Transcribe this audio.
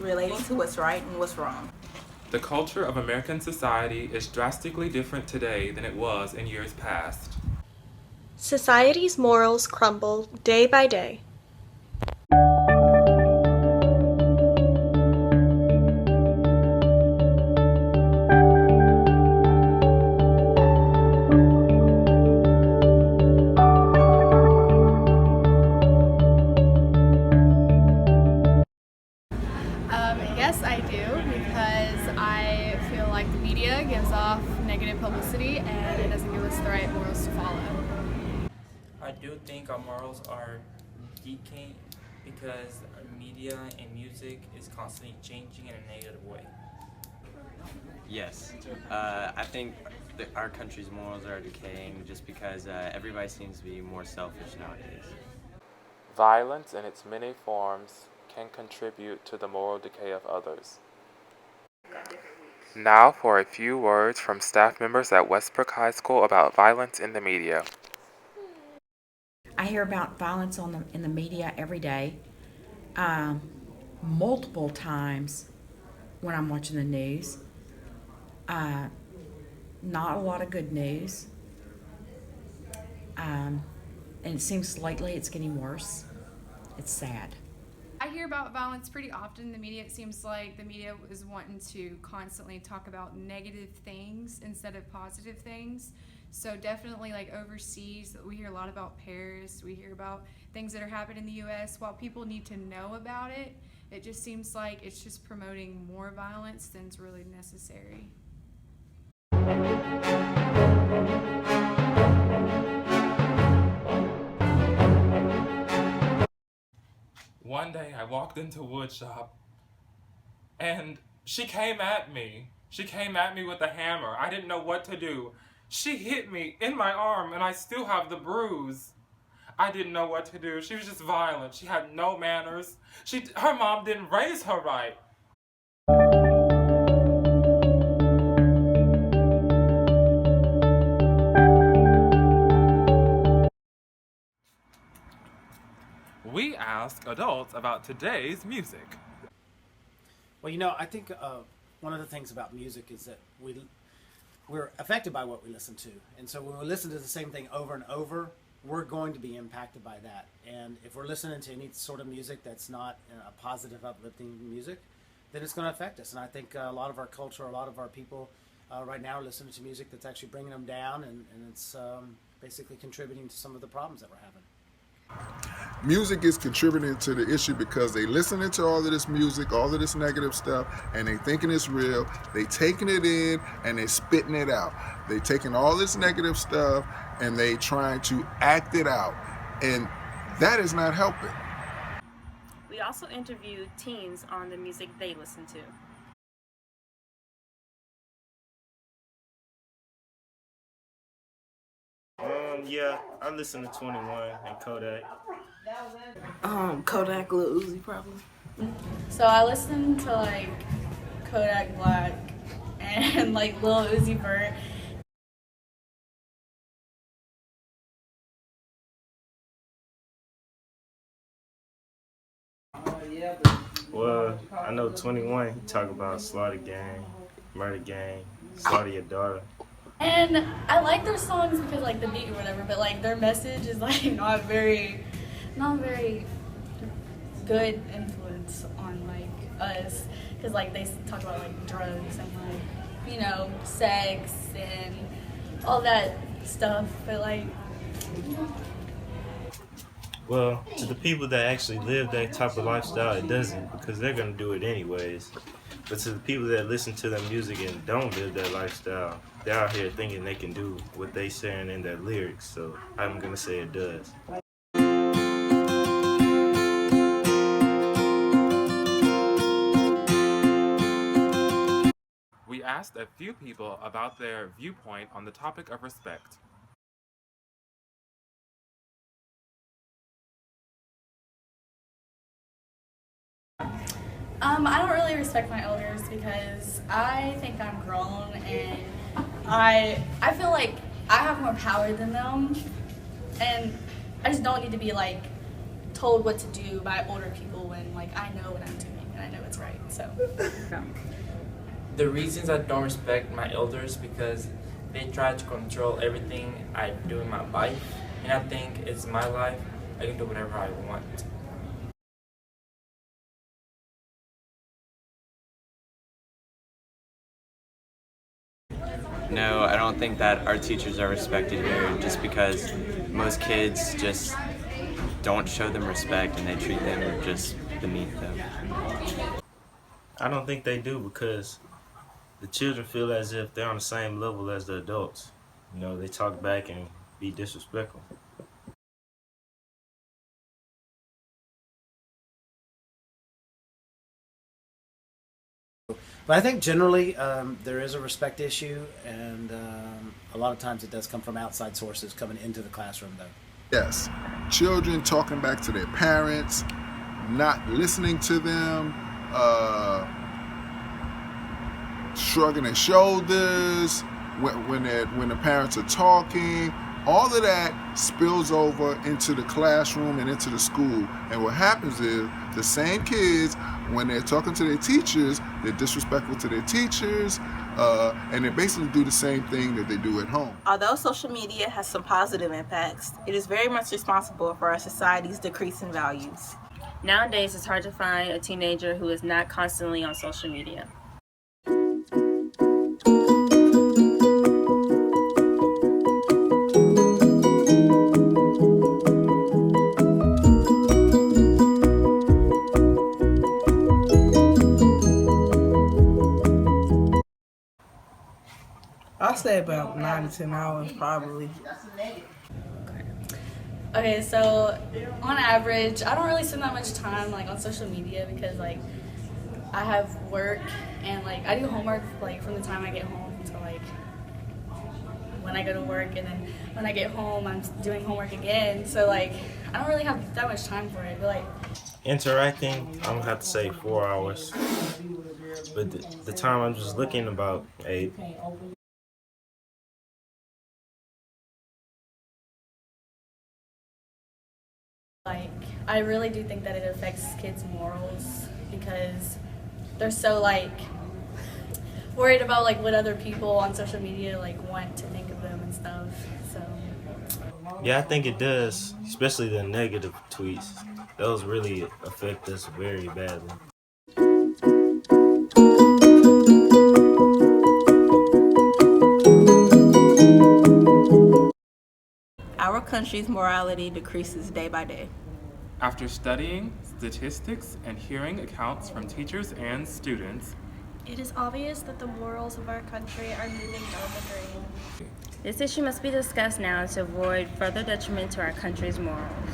relating to what's right and what's wrong. The culture of American society is drastically different today than it was in years past. Society's morals crumble day by day. Yes, I do, because I feel like the media gives off negative publicity and it doesn't give us the right morals to follow. I do think our morals are decaying because media and music is constantly changing in a negative way. Yes, I think that our country's morals are decaying just because everybody seems to be more selfish nowadays. Violence in its many forms can contribute to the moral decay of others. Now for a few words from staff members at Westbrook High School about violence in the media. I hear about violence in the media every day, multiple times when I'm watching the news. Not a lot of good news. And it seems lately it's getting worse. It's sad. I hear about violence pretty often in the media. It seems like the media is wanting to constantly talk about negative things instead of positive things. So definitely like overseas, we hear a lot about Paris. We hear about things that are happening in the U.S. While people need to know about it, it just seems like it's just promoting more violence than is really necessary. One day I walked into woodshop and she came at me. She came at me with a hammer. I didn't know what to do. She hit me in my arm and I still have the bruise. I didn't know what to do. She was just violent. She had no manners. Her mom didn't raise her right. We ask adults about today's music. Well, I think one of the things about music is that we're affected by what we listen to. And so when we listen to the same thing over and over, we're going to be impacted by that. And if we're listening to any sort of music that's not a positive, uplifting music, then it's going to affect us. And I think a lot of our culture, a lot of our people right now are listening to music that's actually bringing them down, and it's basically contributing to some of the problems that we're having. Music is contributing to the issue because they listening to all of this music, all of this negative stuff, and they thinking it's real. They taking it in and they spitting it out. They taking all this negative stuff and they trying to act it out, and that is not helping. We also interviewed teens on the music they listen to. Yeah, I listen to 21 and Kodak. Kodak, Lil Uzi, probably. So I listen to like Kodak Black and like Lil Uzi Vert. Well, I know 21, he talk about slaughter gang, murder gang, slaughter your daughter. And I like their songs because like the beat or whatever, but like their message is like not very good influence on like us, because like they talk about like drugs and like sex and all that stuff, but like. Well, to the people that actually live that type of lifestyle, it doesn't, because they're gonna do it anyways. But to the people that listen to their music and don't live that lifestyle, they're out here thinking they can do what they saying in their lyrics. So I'm gonna say it does. We asked a few people about their viewpoint on the topic of respect. I don't really respect my elders because I think I'm grown and I feel like I have more power than them, and I just don't need to be like told what to do by older people when like I know what I'm doing and I know it's right. So the reasons I don't respect my elders because they try to control everything I do in my life, and I think it's my life. I can do whatever I want. No, I don't think that our teachers are respected here just because most kids just don't show them respect and they treat them just beneath them. I don't think they do because the children feel as if they're on the same level as the adults. You know, they talk back and be disrespectful. But I think generally there is a respect issue, and a lot of times it does come from outside sources coming into the classroom, though. Yes, children talking back to their parents, not listening to them, shrugging their shoulders when the parents are talking. All of that spills over into the classroom and into the school. And what happens is the same kids, when they're talking to their teachers, they're disrespectful to their teachers, and they basically do the same thing that they do at home. Although social media has some positive impacts, it is very much responsible for our society's decrease in values. Nowadays, it's hard to find a teenager who is not constantly on social media. I'll say about 9 to 10 hours probably. okay, so on average, I don't really spend that much time like on social media because like I have work and like I do homework like from the time I get home to like when I go to work, and then when I get home I'm doing homework again. So like I don't really have that much time for it. But like Interacting, I'm gonna have to say 4 hours. But the time I'm just looking, about 8. Like, I really do think that it affects kids' morals because they're so, like, worried about, like, what other people on social media, like, want to think of them and stuff, so. Yeah, I think it does, especially the negative tweets. Those really affect us very badly. Our country's morality decreases day by day. After studying statistics and hearing accounts from teachers and students, It is obvious that the morals of our country are moving down the drain. This issue must be discussed now to avoid further detriment to our country's morals.